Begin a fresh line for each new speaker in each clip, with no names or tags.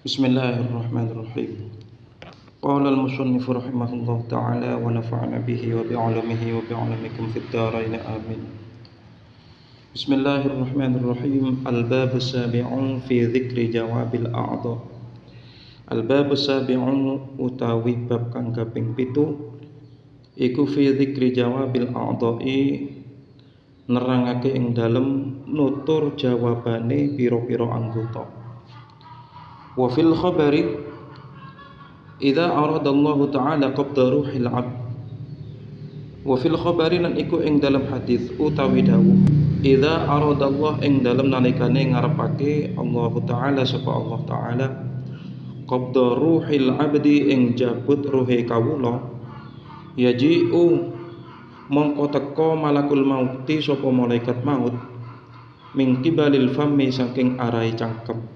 Bismillahirrahmanirrahim. Qala al-musannif rahimahullah ta'ala wa nafa'ana bihi wa bi'alamihi wa bi'alamikum fid dharain amin. Bismillahirrahmanirrahim. Al-bab as-sabi'u fi dzikri jawabil a'dha. Al-bab as-sabi'u utawi bab kang kaping 7 iku fi dzikri jawabil a'dha'i nerangake ing dalem nutur jawabane pira-pira anggota. Wa fil khabari idza aradallahu ta'ala qabda ruhil 'abd. Wa fil khabari lan iku ing dalam hadis utawi dawuh idza aradallah ing dalam nalikane ngarepake Allah taala sapa Allah taala qabda ruhil 'abdi ing jabut ruhe kawula yaji'u mongko teka malakul mauti sapa malaikat maut min qibalil fammi saking arai cangkem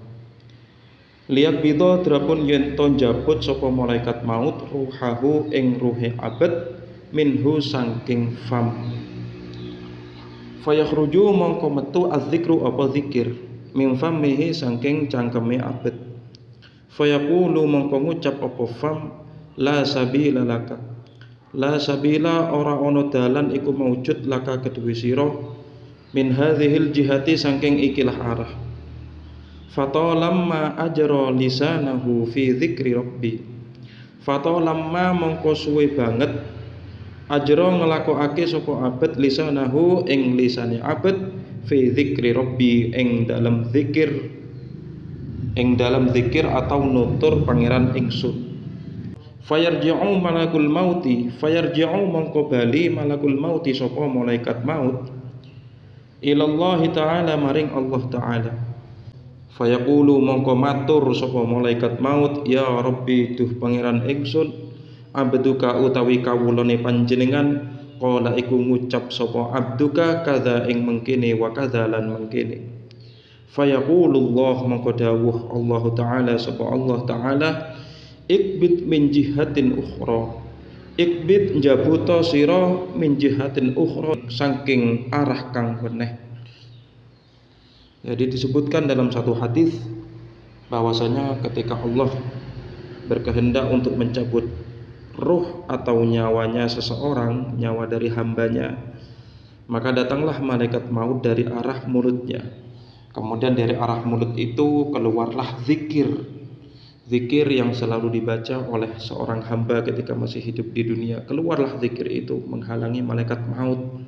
lihat bito drapun yen to njabut sapa malaikat maut ruhahu ing ruhe abad minhu saking fam fayakhruju mongko metu azzikru apa zikir min fammihi saking cangkeme abad fayaqulu mongko ngucap apa fam la sabila laka la sabila ora ana dalan iku maujud laka kedue sira min hadhil jihati saking ikilah arah fatalamma ajra lisanahu fi dzikri rabbi fatalamma mongko suwe banget ajra nglakokake sapa abad lisanahu ing lisane abad fi dzikri rabbi ing dalam zikir atau nutur pangeran ingsun fayarji'u malakul mauti fayarji'u mongko bali malakul mauti sapa malaikat maut ilallahi ta'ala maring Allah ta'ala fayaqulu mongko matur sapa malaikat maut ya rabbi duh pangeran ingsun abduka utawi kawulane panjenengan qala iku ngucap sapa abduka kadza ing mengkene wa kadza lan mengkene fayaqulu Allah mongko dawuh Allah taala sapa Allah taala ikbit min jihatin ukhra ikbit njabuta sira min jihatin ukhra saking arah kang weneh. Jadi disebutkan dalam satu hadis bahwasanya ketika Allah berkehendak untuk mencabut ruh atau nyawanya seseorang, nyawa dari hambanya, maka datanglah malaikat maut dari arah mulutnya. Kemudian dari arah mulut itu keluarlah zikir yang selalu dibaca oleh seorang hamba ketika masih hidup di dunia. Keluarlah zikir itu menghalangi malaikat maut.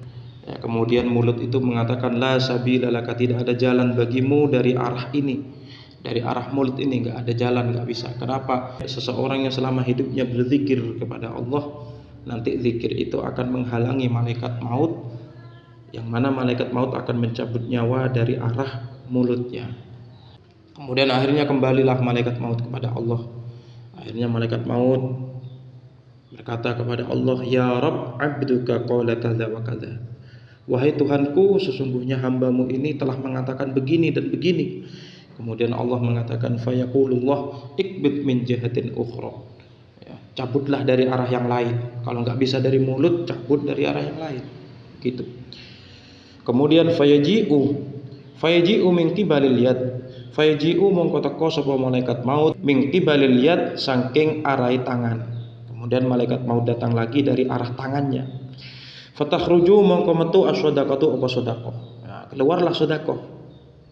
Ya, kemudian mulut itu mengatakan la sabila laka, tidak ada jalan bagimu dari arah ini, dari arah mulut ini enggak ada jalan, enggak bisa. Kenapa? Seseorang yang selama hidupnya berzikir kepada Allah, nanti zikir itu akan menghalangi malaikat maut, yang mana malaikat maut akan mencabut nyawa dari arah mulutnya. Kemudian akhirnya kembalilah malaikat maut kepada Allah. Akhirnya malaikat maut berkata kepada Allah, ya Rabb, abduka qala kadza wa kadza. Wahai Tuhanku, sesungguhnya hambamu ini telah mengatakan begini dan begini. Kemudian Allah mengatakan fayaqulullah ikbit min jihatin ukhra. Ya, cabutlah dari arah yang lain. Kalau enggak bisa dari mulut, cabut dari arah yang lain. Gitu. Kemudian fayaji'u min qibalil yad. Fayaji'u mongko teka sapa malaikat maut min qibalil yad saking arai tangan. Kemudian malaikat maut datang lagi dari arah tangannya. Fatakhruju mongko metu as-shadaqatu apa sedekah. Ya, keluarlah sedekah.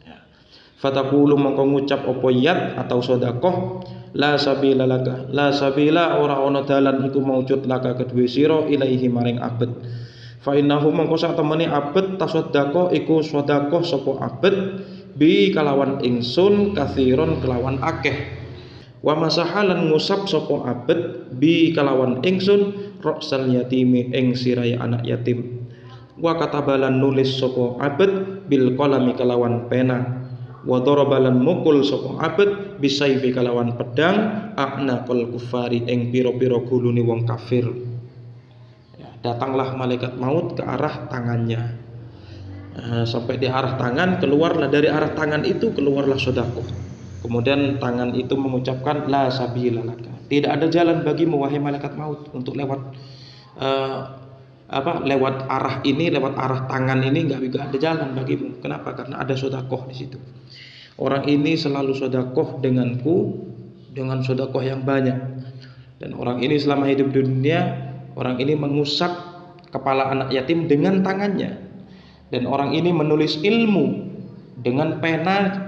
Ya. Fataqulu mongko ngucap apa yad atau sedekah la sabila laka. La sabila ora ana dalan iku maujud laka kedue sira ilaihi maring abad. Fa innahu mongko sak temene abad tasaddaqah iku sedekah sapa abad bi kalawan ingsun kathiron kelawan akeh. Wa masahalan ngusap sapa abad bi kalawan ingsun roksal yatimi ing sirai anak yatim. Wa katabalan nulis sapa abad bil qalami kalawan pena. Wa darabalan mukul sapa abad bisayfi kalawan pedang a'naqal kufari ing pira-pira gulune wong kafir. Ya, datanglah malaikat maut ke arah tangannya. Sampai di arah tangan, keluarlah dari arah tangan itu keluarlah sedekah. Kemudian tangan itu mengucapkan la sabila laka. Tidak ada jalan bagimu wahai malaikat maut untuk lewat lewat arah ini, lewat arah tangan ini, enggak ada jalan bagimu. Kenapa? Karena ada sedekah di situ. Orang ini selalu sedekah denganku, dengan sedekah yang banyak. Dan orang ini selama hidup di dunia, orang ini mengusap kepala anak yatim dengan tangannya. Dan orang ini menulis ilmu dengan pena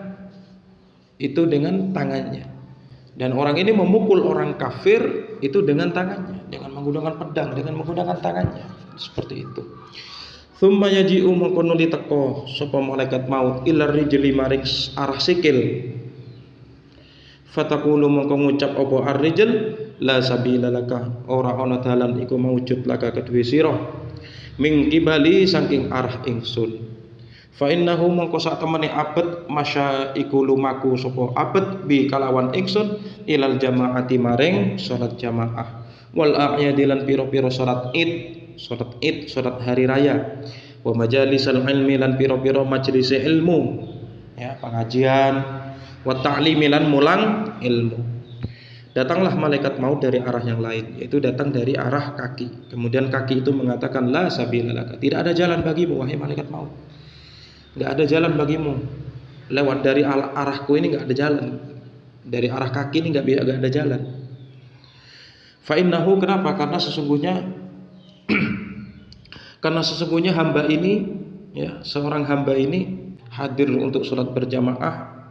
itu dengan tangannya. Dan orang ini memukul orang kafir itu dengan tangannya, dengan menggunakan pedang, dengan menggunakan tangannya. Seperti itu. Tsumma yaji'u mongko nuli teka sapa malaikat maut ilar rijli maring arah sikil. Fataqulu mongko ngucap apa ar-rijl la sabila laka, ora ana dalan iku maujud laka kedue sira ming kibali saking arah ingsun. Fa innahu mongko sak temene abet masya iku lumaku sapa abet bi kalawan ingsun ilal jamaati maring salat jamaah wal a'yadi lan pira-pira salat id, salat hari raya, wa majalisal ilmi lan pira-pira majelis ilmu, ya, pengajian, wa ta'limi lan mulang ilmu. Datanglah malaikat maut dari arah yang lain, yaitu datang dari arah kaki. Kemudian kaki itu mengatakan la sabila laka, tidak ada jalan bagimu wahai malaikat maut. Enggak ada jalan bagimu. Lewat dari arahku ini enggak ada jalan. Dari arah kaki ini enggak ada jalan. Fa innahu, kenapa? Karena sesungguhnya hamba ini, ya, seorang hamba ini hadir untuk sholat berjamaah,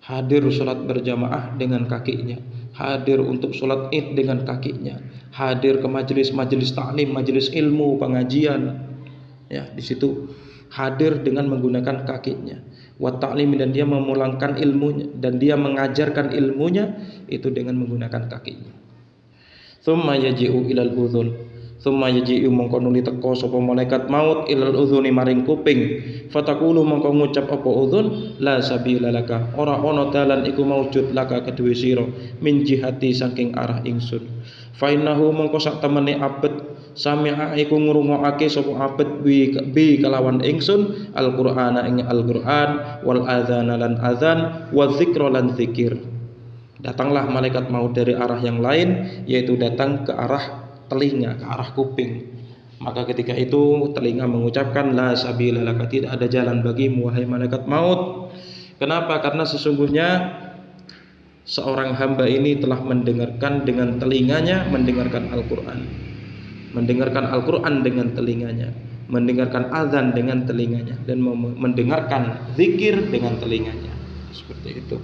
hadir sholat berjamaah dengan kakinya, hadir untuk sholat id dengan kakinya, hadir ke majelis ta'lim, majelis ilmu, pengajian, ya, di situ hadir dengan menggunakan kakinya, wa ta'lim, dan dia memulangkan ilmunya, dan dia mengajarkan ilmunya itu dengan menggunakan kakinya. Tsumma yaji'u ilal udhun, tsumma yaji'u mongko nuli teka sapa malaikat maut ilal udhuni maring kuping. Fataqulu mongko ngucap apa udhun la sabila laka, ora ana dalan iku maujud laka kedue sira min jihati saking arah ingsun. Fa innahu mongko sak temene abet sami'a iku ngrungokake sapa abet bi kelawan ingsun Al-Qur'ana ing Al-Qur'an wal adzana lan adzan wa dzikra lan dzikir. Datanglah malaikat maut dari arah yang lain, yaitu datang ke arah telinga, ke arah kuping. Maka ketika itu telinga mengucapkan la sabila laka, tidak ada jalan bagimu wahai malaikat maut. Kenapa? Karena sesungguhnya seorang hamba ini telah mendengarkan dengan telinganya, mendengarkan Al-Qur'an, mendengarkan Al-Qur'an dengan telinganya, mendengarkan azan dengan telinganya, dan mendengarkan zikir dengan telinganya. Seperti itu.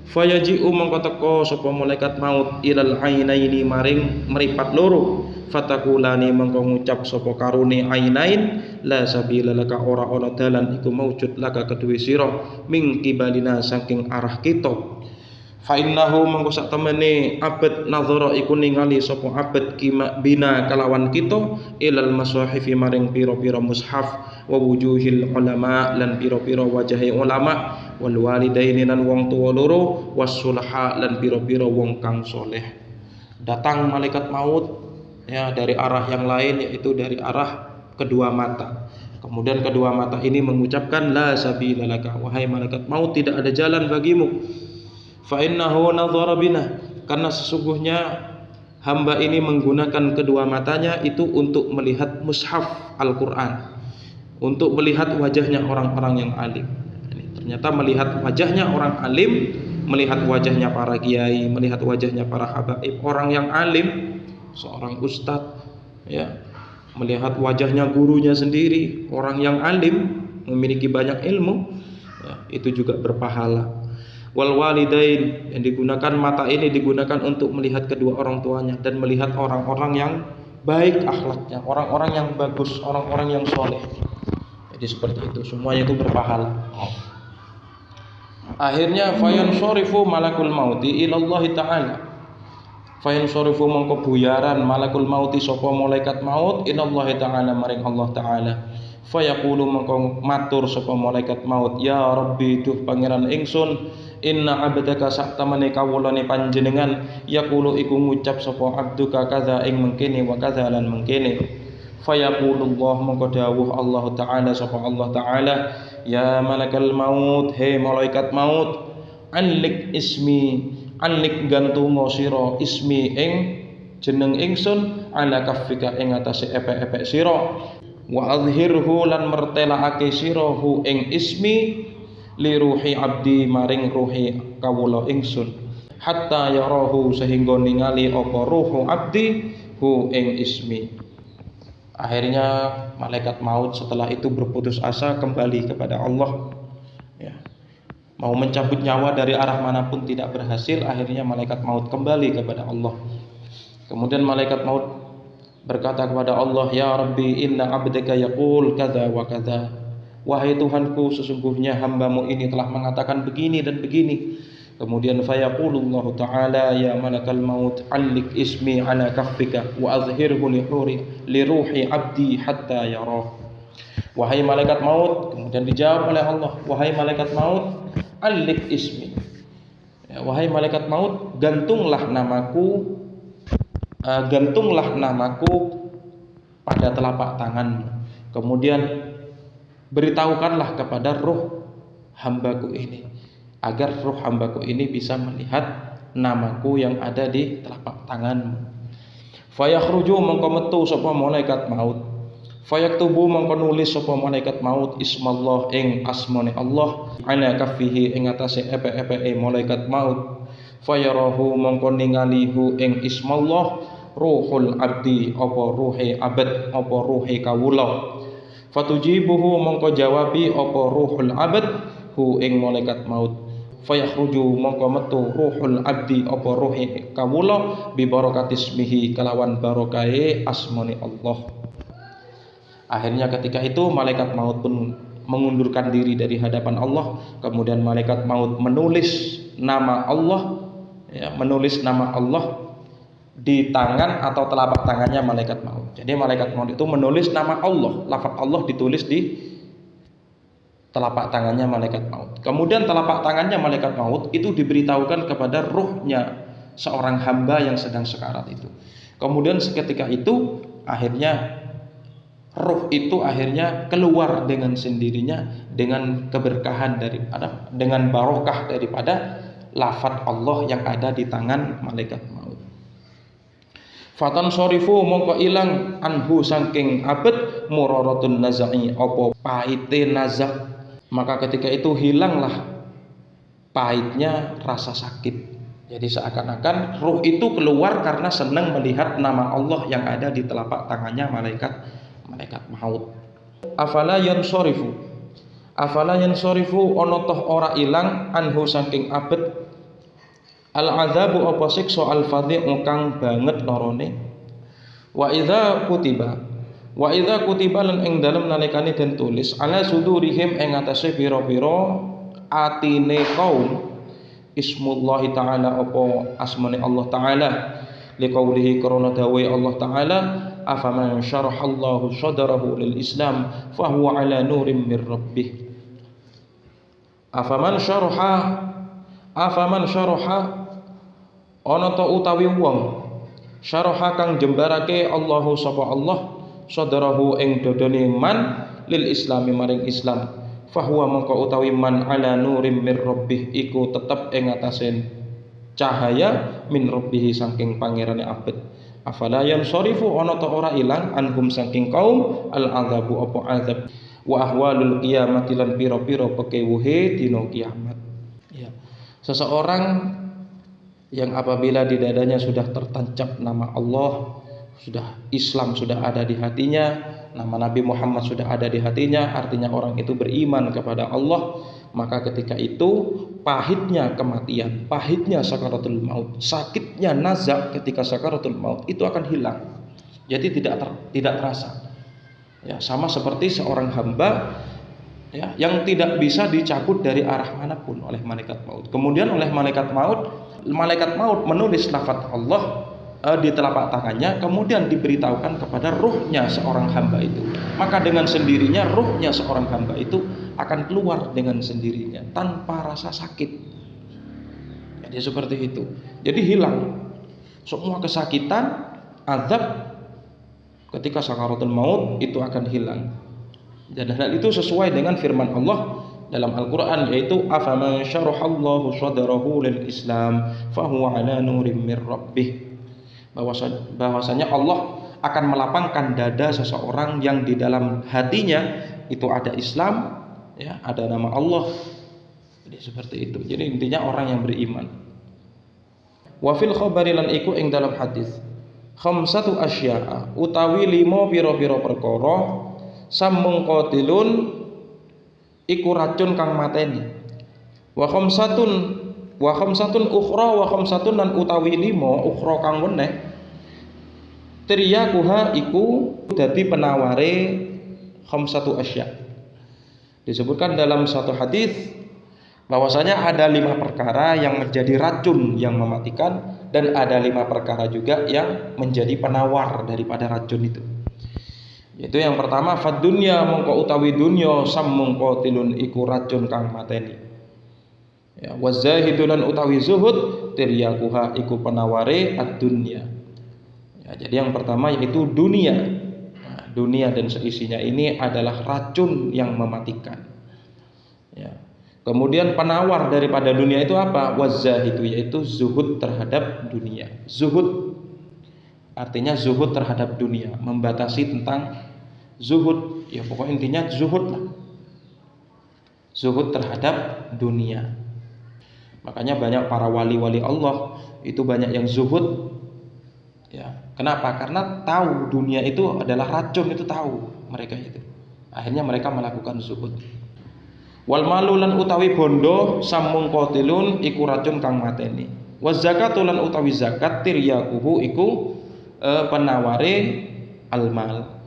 Fayaji'u mongko teka sapa malaikat maut ilal ainaini maring meripat loro. Fatakulani mongko ngucap sapa karune ainain la sabila laka, ora ana dalan iku maujud laka kedue sira ming kibalina saking arah kita. Fa innahu mongko sak temene abad nazara iku ningali sapa abad bina kalawan kita ilal masahifi maring pira-pira mushaf wa wujuhil ulama lan pira-pira wajahe ulama wal walidaini lan wong tuwa loro wasulaha lan pira-pira wong kang soleh. Datang malaikat maut, ya, dari arah yang lain, yaitu dari arah kedua mata. Kemudian kedua mata ini mengucapkan la sabila laka, wahai malaikat maut, tidak ada jalan bagimu. Fa innahu nadhara bina, karena sesungguhnya hamba ini menggunakan kedua matanya itu untuk melihat mushaf Al-Qur'an, untuk melihat wajahnya orang-orang yang alim. Ternyata melihat wajahnya orang alim, melihat wajahnya para kiai, melihat wajahnya para habaib, orang yang alim, seorang ustadz, ya, melihat wajahnya gurunya sendiri, orang yang alim, memiliki banyak ilmu, ya, itu juga berpahala. Wal walidain, yang digunakan mata ini digunakan untuk melihat kedua orang tuanya dan melihat orang-orang yang baik akhlaknya, orang-orang yang bagus, orang-orang yang soleh. Jadi seperti itu, semuanya itu berpahala. Akhirnya fayansorifu malakul mauti ilallahi ta'ala, fayansorifu mongko buyaran malakul mauti sapa malaikat maut ilallahi ta'ala maring Allah ta'ala. Fayaqulu mongko matur sapa malaikat maut, ya Rabbi, duh pangeran ingsun, inna abdaka sak temene kawulane panjenengan, yaqulu iku ngucap sapa abduka kadza ing mengkene wa kadza lan mengkene. Fayaqulullah mongko dawuh Allah Ta'ala sapa Allah Ta'ala, ya malakal maut, he malaikat maut, anlik ismi, anlik gantungo sira ismi ing jeneng ingsun ala kaffika ing atase epek-epek sira, wa azhirhu lan mertelaake sira hu ing ismi li ruhi abdi maring ruhi kawula ingsun. hatta yarahu sehingga ningali apa ruhu abdi hu ing ismi. Akhirnya malaikat maut setelah itu berputus asa kembali kepada Allah, ya. Mau mencabut nyawa dari arah manapun tidak berhasil, akhirnya malaikat maut kembali kepada Allah. Kemudian malaikat maut berkata kepada Allah, ya Rabbi inna abdaka yaqul kadza wa kadza. Wahai Tuhanku, sesungguhnya hambamu ini telah mengatakan begini dan begini. Kemudian fayaqulullahu ta'ala ya malakal maut allik ismi ala kaffika wa azhirhu li ruhi abdi hatta yarah. Wahai malaikat maut, kemudian dijawab oleh Allah, wahai malaikat maut, allik ismi, ya, wahai malaikat maut, gantunglah namaku pada telapak tanganmu. Kemudian beritahukanlah kepada ruh hambaku ini, agar ruh hambaku ini bisa melihat namaku yang ada di telapak tanganmu. Fayakhruju mongko metu sapa malaikat maut, fayaktubu mongko nulis sapa malaikat maut ismallah ing asmane Allah ala kaffihi ing atase epe-epeke malaikat maut. Fayarahu mongko ningalihu ing ismallah ruhul abdi apa ruhe abad apa ruhe kawula. Fatujibuhu mongko jawabi apa ruhul abad hu ing malaikat maut. Fayakhruju mongko metu ruhul abdi apa ruhe kawula bi barakatismihi kalawan barokahe asmane Allah. Akhirnya ketika itu malaikat maut pun mengundurkan diri dari hadapan Allah. Kemudian malaikat maut menulis nama Allah, ya, menulis nama Allah di tangan atau telapak tangannya malaikat maut. Jadi malaikat maut itu menulis nama Allah, lafaz Allah ditulis di telapak tangannya malaikat maut. Kemudian telapak tangannya malaikat maut itu diberitahukan kepada ruhnya seorang hamba yang sedang sekarat itu. Kemudian seketika itu akhirnya ruh itu akhirnya keluar dengan sendirinya dengan keberkahan daripada, dengan barokah daripada lafaz Allah yang ada di tangan malaikat maut. Fatan sorifu mongko ilang anhu saking abad muraratun nazai opo pahite nazak. Maka ketika itu hilanglah pahitnya rasa sakit. Jadi seakan-akan ruh itu keluar karena senang melihat nama Allah yang ada di telapak tangannya malaikat maut. Afala yansorifu ana toh ora ilang anhu saking abet al adzabu apa siksa al fadhi kang banget lorone. Wa idza kutiba lan ing dalem nalikane den tulis ala sudurihim ing atase pira-pira atine kaum ismullahi ta'ala apa asmane Allah ta'ala liqaulihi karena dawai Allah ta'ala afaman syarahallahu sadrahu lil Islam fahuwa ala nurim mir rabbih. Afaman syaraha ana ta utawi wong syaraha kang jembarake Allahu sapa Allah sadrahu ing dodone man lil Islami maring Islam fahuwa mongko utawi man ala nurim mir rabbih iku tetep ing atase cahaya min rabbih saking pangerane abet. Afala yansorifu ana ta ora ilang anhum saking kaum al azabu apa azab wa ahwalul qiyamati lan pira-pira pekewuhe dina kiamat. Ya. Seseorang yang apabila di dadanya sudah tertancap nama Allah, sudah Islam sudah ada di hatinya, nama Nabi Muhammad sudah ada di hatinya, artinya orang itu beriman kepada Allah, maka ketika itu pahitnya kematian, pahitnya sakaratul maut, sakitnya nazak ketika sakaratul maut itu akan hilang. Jadi tidak terasa. Ya, sama seperti seorang hamba, ya, yang tidak bisa dicabut dari arah manapun oleh malaikat maut. Kemudian oleh malaikat maut menulis lafaz Allah di telapak tangannya, kemudian diberitahukan kepada ruhnya seorang hamba itu. Maka dengan sendirinya ruhnya seorang hamba itu akan keluar dengan sendirinya tanpa rasa sakit. Jadi seperti itu. Jadi hilang semua kesakitan, azab ketika sakaratul maut itu akan hilang. Dan hal itu sesuai dengan firman Allah dalam Al-Qur'an, yaitu afaman syarahallahu sadrahu lil Islam fahuwa ala nurim mir rabbih. Bahwasanya Allah akan melapangkan dada seseorang yang di dalam hatinya itu ada Islam, ya, ada nama Allah. Jadi seperti itu. Jadi intinya orang yang beriman. Wa fil khabari lan iku ing dalam hadis khamsatu asya'a utawi 5 pira-pira perkara samung qatilun iku racun kang mateni. Wa khamsatun ukhra wa khamsatun lan utawi 5 ukhra kang weneh triyakuha iku dadi penaware khamsatu asya'. Disebutkan dalam satu hadis bahwasanya ada 5 perkara yang menjadi racun yang mematikan dan ada 5 perkara juga yang menjadi penawar daripada racun itu. Yaitu yang pertama fad dunya mongko utawi dunya sammun qatilun iku racun kang mateni. Ya wazahidulan utawi zuhud tiryakuha iku penaware ad-dunya. Ya, jadi yang pertama yaitu dunia. Nah, dunia dan seisinya ini adalah racun yang mematikan. Ya. Kemudian penawar daripada dunia itu apa? Wazahidu yaitu zuhud terhadap dunia. Zuhud artinya zuhud terhadap dunia, membatasi tentang zuhud. Ya pokoknya intinya zuhud lah. Zuhud terhadap dunia. Makanya banyak para wali-wali Allah itu banyak yang zuhud. Ya, kenapa? Karena tahu dunia itu adalah racun, itu tahu mereka itu. Akhirnya mereka melakukan zuhud. Wal malulan utawi bondo samung qatilun iku racun kang mateni. Waz zakatulan utawi zakat tiryakuhu iku penaware almal.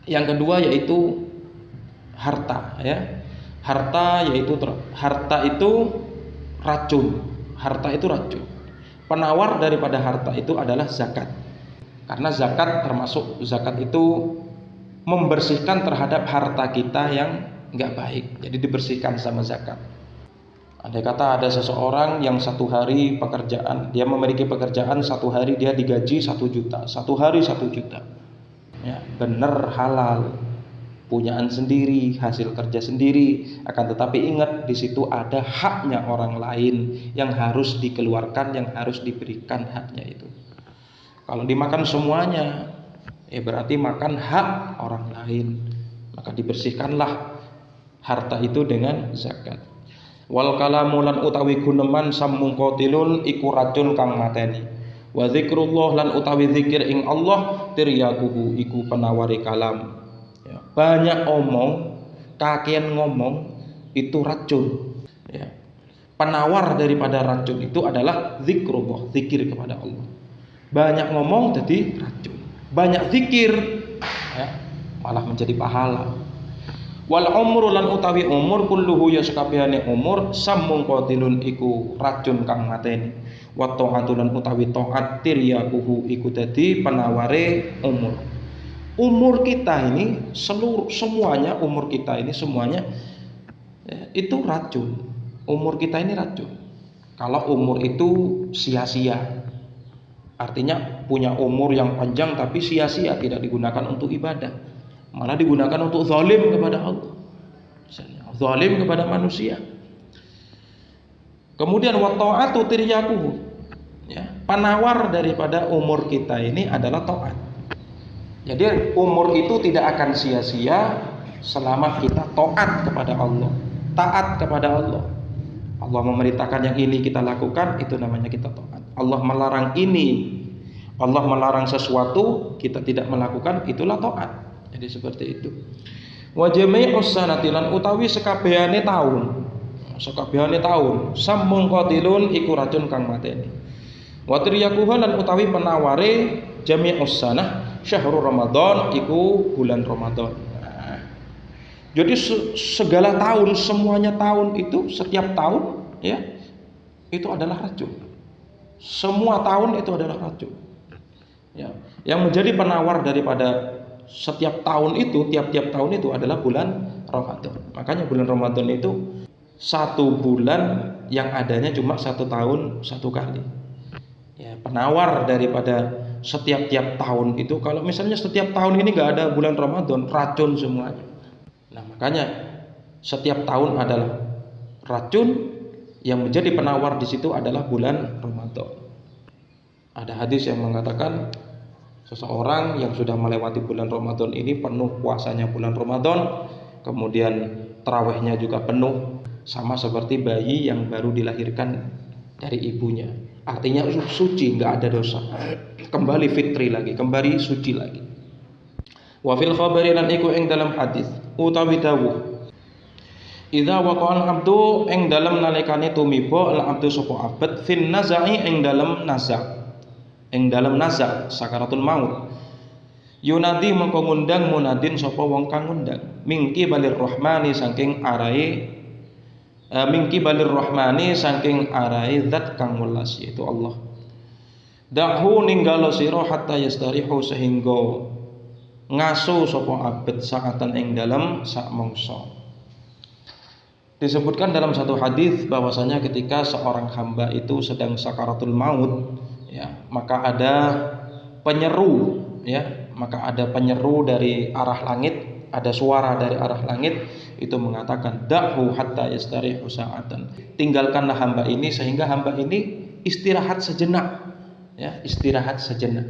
Yang kedua yaitu harta ya. Harta itu racun. Harta itu racun. Penawar daripada harta itu adalah zakat. Karena zakat itu membersihkan terhadap harta kita yang enggak baik, jadi dibersihkan sama zakat. Andai kata ada seseorang yang satu hari pekerjaan, dia memiliki pekerjaan satu hari dia digaji 1 juta, satu hari 1 juta, ya benar halal, punyaan sendiri, hasil kerja sendiri. Akan tetapi ingat di situ ada haknya orang lain yang harus dikeluarkan, yang harus diberikan haknya itu. Kalau dimakan semuanya, berarti makan hak orang lain, maka dibersihkanlah harta itu dengan zakat. Wal kalamulan utawi guneman samung qatilun iku racun kang mateni. Wa zikrullah lan utawi zikir ing Allah tiryakuhu iku penawari kalam. Ya, banyak omong, kakean ngomong itu racun. Ya. Penawar daripada racun itu adalah zikrullah, zikir kepada Allah. Banyak ngomong jadi racun. Banyak zikir ya, malah menjadi pahala. Wal umru lan utawi umur kulluhu ya sakabehane umur samung qatilun iku racun kang mateni. Wa ta'atun utawi taat tiryakuhu iku dadi penaware umur. Umur kita ini semuanya umur kita ini semuanya itu racun. Umur kita ini racun. Kalau umur itu sia-sia, artinya punya umur yang panjang tapi sia-sia, tidak digunakan untuk ibadah, malah digunakan untuk zalim kepada Allah, zalim kepada manusia. Kemudian wa ta'atu tiryakuhu, ya, penawar daripada umur kita ini adalah taat. Jadi umur itu tidak akan sia-sia selama kita taat kepada Allah, taat kepada Allah. Allah memerintahkan yang ini kita lakukan, itu namanya kita taat. Allah melarang ini, Allah melarang sesuatu kita tidak melakukan, itulah taat. Jadi seperti itu. Wa jami'us sanati lan utawi sekabehane taun. Sekabehane taun samung qatilun iku racun kang mateni. Wa tiryakuha lan utawi penaware jami'us sanah syahrul Ramadan iku bulan Ramadan. Nah, jadi segala tahun, semuanya tahun itu, setiap tahun ya itu adalah racun. Semua tahun itu adalah racun. Ya, yang menjadi penawar daripada setiap tahun itu, tiap-tiap tahun itu adalah bulan Ramadan. Makanya bulan Ramadan itu satu bulan yang adanya cuma 1 tahun 1 kali. Ya, penawar daripada setiap-tiap tahun itu, kalau misalnya setiap tahun ini nggak ada bulan Ramadan, racun semuanya. Nah makanya setiap tahun adalah racun, yang menjadi penawar di situ adalah bulan Ramadan. Ada hadis yang mengatakan seseorang yang sudah melewati bulan Ramadan ini penuh puasanya bulan Ramadan, kemudian tarawihnya juga penuh, sama seperti bayi yang baru dilahirkan dari ibunya. Artinya suci, nggak ada dosa. Kembali fitri lagi, kembali suci lagi. Wa fil khabari lan iku ing dalam hadis utawi dawuh. Idza waqa'al abdu ing dalam nalikane tumiba al abdu sapa abad fin nazai ing dalam nazak. Ing dalam nazak sakaratul maut. Yunadi mengko ngundang munadin sapa wong kang ngundang. Mingki balir rahmani saking arahe mingki balir rahmani saking arahe zat kang welas yaitu Allah. Dahu ninggalo sira hatta yastarihu sehingga ngaso sapa abad saatan ing dalam sak mangsa. Disebutkan dalam satu hadis bahwasanya ketika seorang hamba itu sedang sakaratul maut, ya, maka ada penyeru, ya, maka ada penyeru dari arah langit, ada suara dari arah langit itu mengatakan da'hu hatta yastarihu sa'atan. Tinggalkanlah hamba ini sehingga hamba ini istirahat sejenak, ya, istirahat sejenak.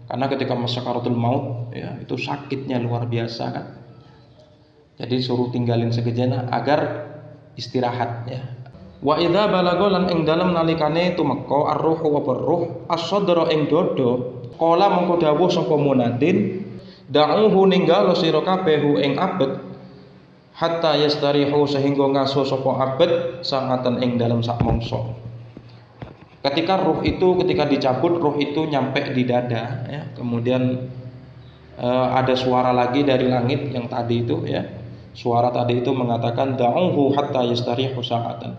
Karena ketika sakaratul maut, ya, itu sakitnya luar biasa kan. Jadi suruh tinggalin sejenak agar istirahat, ya. Wa idza balagha lan ing dalem nalikane tumeka ar-ruhu wa ruh as-sadra ing dodo kala mengko dawuh sapa munadin da'uhu ninggalo sira kabeh ing abet hatta yastarihu sehingga ngaso sapa abet sangatan ing dalem sak mangsa. Ketika dicabut ruh itu nyampe di dada, ya, kemudian ada suara lagi dari langit yang tadi itu, ya. Suara tadi itu mengatakan da'uhu hatta yastarihu sa'atan.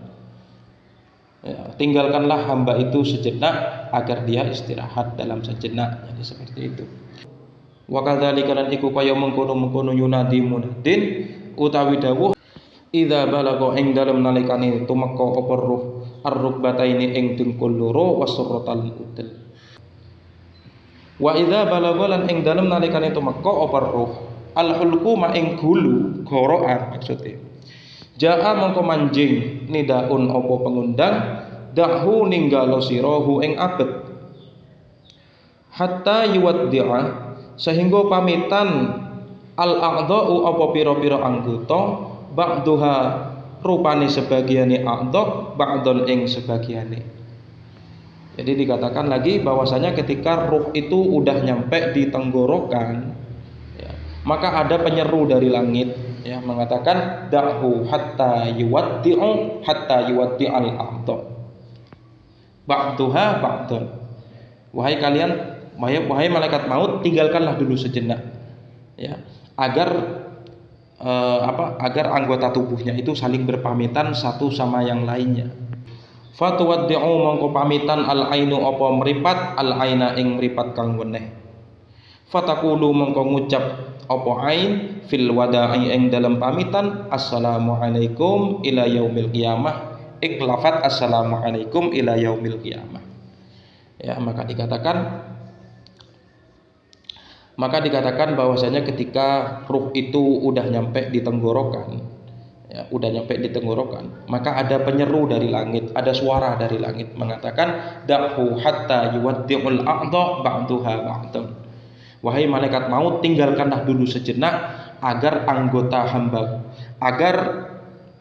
Ya, tinggalkanlah hamba itu sejenak agar dia istirahat dalam sejenak. Jadi seperti itu. Wa kadzalika lan iku kaya mengkono-mengkono yunadi munadin utawi dawuh idza balagha ing dalem nalikane tumeka apa ruh ar-rukbataini ing dengkul loro wasurratal udel. Wa idza balagha lan ing dalem nalikane tumeka apa ruh al-hulqu ma ing gulu gorokan maksudnya. Jaa mongko manjing nidaun apa pengundang dahu ninggalo sirahu ing abet hatta yuwaddi'a sehingga pamitan al-a'dha'u apa pira-pira anggota ba'duha rupane sebagiane a'dha ba'don ing sebagiane. Jadi dikatakan lagi bahwasanya ketika ruh itu udah nyampe di tenggorokan, ya, maka ada penyeru dari langit, ya, mengatakan da'hu hatta yuwaddi'u hatta yuwaddi'al a'dha ba'duha ba'don. Wahai malaikat maut, tinggalkanlah dulu sejenak, ya, agar agar anggota tubuhnya itu saling berpamitan satu sama yang lainnya. Fatuwaddi'u mongko pamitan al-ainu apa mripat al-aina ing mripat kang weneh. Fatakulu mongko ngucap apa ain fil wada'i ing dalam pamitan assalamu alaikum ila yaumil qiyamah ing lafat assalamu alaikum ila yaumil qiyamah. Ya, maka dikatakan bahwasanya ketika ruh itu udah nyampe di tenggorokan, ya, maka ada penyeru dari langit, ada suara dari langit mengatakan da'hu hatta yuwaddi'ul a'dha ba'duha ba'dun. Wahai malaikat maut, tinggalkanlah dulu sejenak agar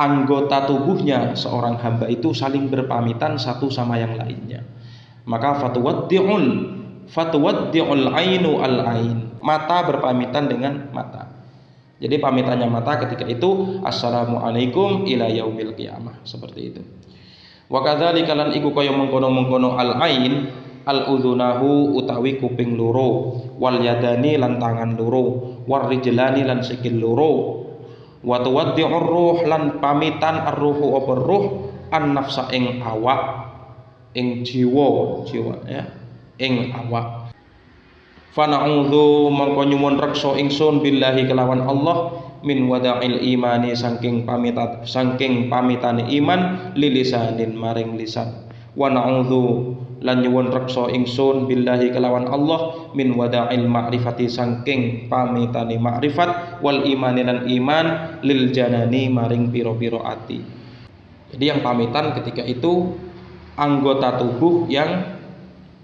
anggota tubuhnya seorang hamba itu saling berpamitan satu sama yang lainnya. Maka fatuwaddi'ul ainu al-ain, mata berpamitan dengan mata. Jadi pamitannya mata ketika itu assalamualaikum ila yaumil qiyamah, seperti itu. Wa kadzalika lan iku kaya mengkono-mengkono al-ain al-udhunahu utawi kuping loro wal yadani lan tangan loro war rijlani lan sikil loro wa tuwaddi'ur ruh lan pamitan ar-ruhu apa ruh an-nafsa ing awak ing jiwa, ya, ing awak. Fa na'udzu mangko nyuwun reksa ingsun billahi kelawan Allah min wada'il imani saking pamitane iman lilisanin maring lisan. Wa na'udzu lan nyuwun reksa ingsun billahi kelawan Allah min wada'il ma'rifati saking pamitane ma'rifat wal imani lan iman lil janani maring pira-pira ati. Jadi yang pamitan ketika itu anggota tubuh yang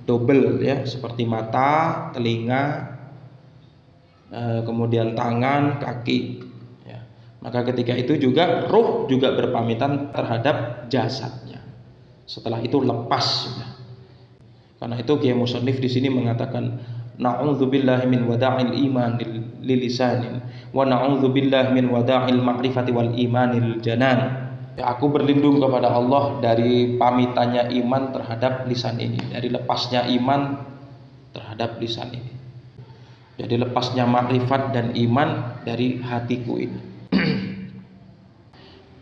double, ya, seperti mata, telinga, kemudian tangan, kaki, ya. Maka ketika itu juga ruh juga berpamitan terhadap jasadnya. Setelah itu lepas sudah. Karena itu Kiai Musannif di sini mengatakan na'udzubillahi min wada'il iman lil lisanin wa na'udzubillahi min wada'il ma'rifati wal imanil janan. Ya, aku berlindung kepada Allah dari pamitannya iman terhadap lisan ini, dari lepasnya iman terhadap lisan ini. Jadi lepasnya makrifat dan iman dari hatiku ini.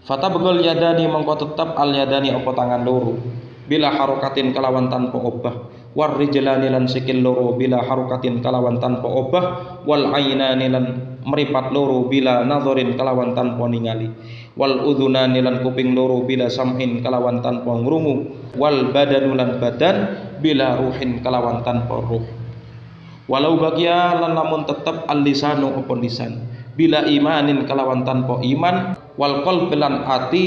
Fatabghal yadani mongko tetap al yadani apa tangan loro bila harokatin kalawan tanpa obah, war rijlani lan sikil loro bila harokatin kalawan tanpa obah, wal ainani lan meripat loro bila nadzorin kalawan tanpa ningali, wal udhunani lan kuping loro bila sam'in kalawan tanpa ngrungu, wal badanu lan badan bila ruhin kalawan tanpa ruh. Walau bagia lan namun tetap al lisanu apa lisan bila imanin kalawan tanpa iman, wal qalbi lan ati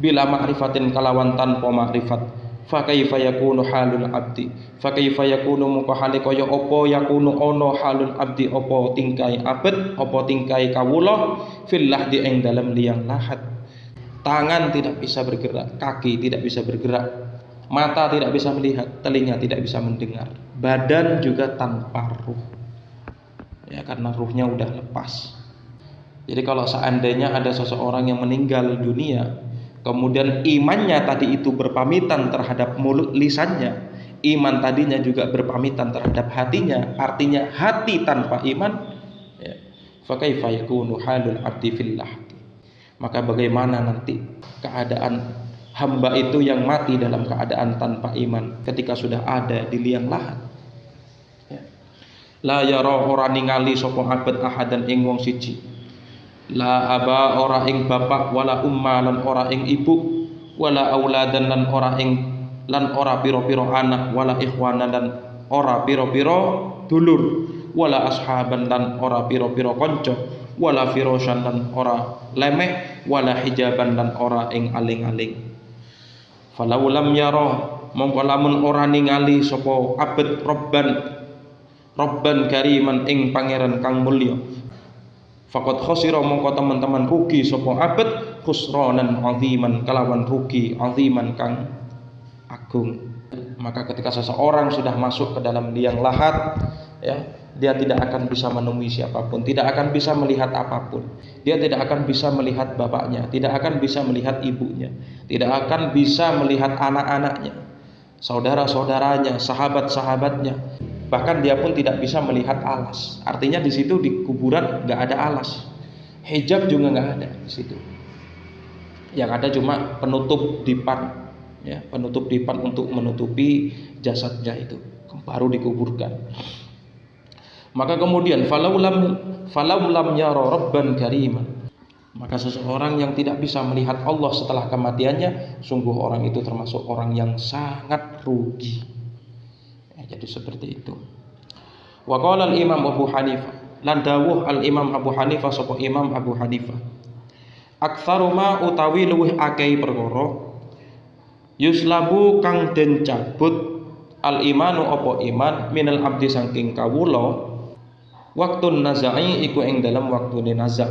bila ma'rifatin kalawan tanpa ma'rifat. Fa kaifa yakunu halul abdi, fa kaifa yakunu muka hale kaya apa yakunu ana halul abdi apa tingkai abet apa tingkai kawula fil lahdi ing dalam liang lahat. Tangan tidak bisa bergerak, kaki tidak bisa bergerak, mata tidak bisa melihat, telinga tidak bisa mendengar, badan juga tanpa ruh. Ya, karena ruhnya udah lepas. Jadi kalau seandainya ada seseorang yang meninggal dunia, kemudian imannya tadi itu berpamitan terhadap mulut lisannya, iman tadinya juga berpamitan terhadap hatinya, artinya hati tanpa iman, ya, fa kaifa yakunu halul abdi fillah. Maka bagaimana nanti keadaan hamba itu yang mati dalam keadaan tanpa iman ketika sudah ada di liang lahat. Ya. La yara ora ningali sapa abad ahadan ing wong siji. La aba ora ing bapak, wala umma lan ora ing ibu, wala auladan lan ora piro-piro anak, wala ikhwana lan ora piro-piro dulur, wala ashaban lan ora piro-piro kanca, wala firasyan lan ora lemeh, wala hijaban lan ora ing aling-aling. Falau lam yara mongko lamun ora ningali sapa abad robban kariman ing pangeran kang mulya, faqad khasira mongko teman-teman rugi sapa abad khusranan aziman kalawan rugi aziman kang agung. Maka ketika seseorang sudah masuk ke dalam liang lahat, ya, dia tidak akan bisa menemui siapapun, tidak akan bisa melihat apapun. Dia tidak akan bisa melihat bapaknya, tidak akan bisa melihat ibunya, tidak akan bisa melihat anak-anaknya, saudara-saudaranya, sahabat-sahabatnya. Bahkan dia pun tidak bisa melihat alas. Artinya di situ di kuburan nggak ada alas, hijab juga nggak ada di situ. Yang ada cuma penutup dipan, ya, penutup dipan untuk menutupi jasadnya itu, baru dikuburkan. Maka kemudian falau lam yara rabban kariman, maka seseorang yang tidak bisa melihat Allah setelah kematiannya, sungguh orang itu termasuk orang yang sangat rugi. Jadi seperti itu. Wa qala al-Imam Abu Hanifah, lan dawuh al-Imam Abu Hanifah sapa Imam Abu Hanifah, aktsaru ma utawi luwih akeh perkara yuslabu kang den cabut al-imanu apa iman minal abdi saking kawula waktun nazai iku ing dalam waktune nazak.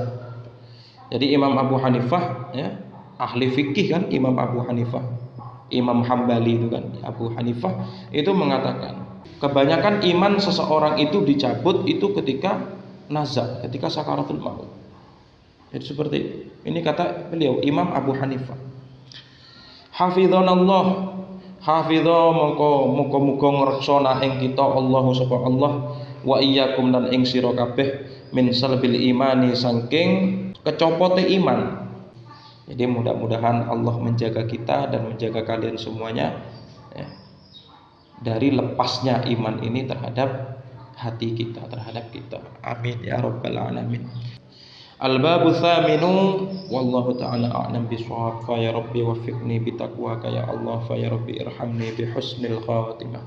Jadi Imam Abu Hanifah, ya, ahli fikih kan, Imam Abu Hanifah, Imam Hambali itu kan, Abu Hanifah itu mengatakan kebanyakan iman seseorang itu dicabut itu ketika nazak, ketika sakaratul maut. Jadi seperti ini kata beliau Imam Abu Hanifah. Hafizanallah, hafidha muga-muga ngreksana ing kita Allah sapa Allah, wa iyyakum lan ing sira kabeh min salbil imani saking kecopote iman. Jadi mudah-mudahan Allah menjaga kita dan menjaga kalian semuanya, ya, dari lepasnya iman ini terhadap hati kita, terhadap kita. Amin ya rabbal alamin. Al-babu tsaminu wallahu ta'ala a'lam bishawab. Fa ya rabbi waffiqni bitaqwaka ya Allah, fa ya rabbi irhamni bi husnil khatimah.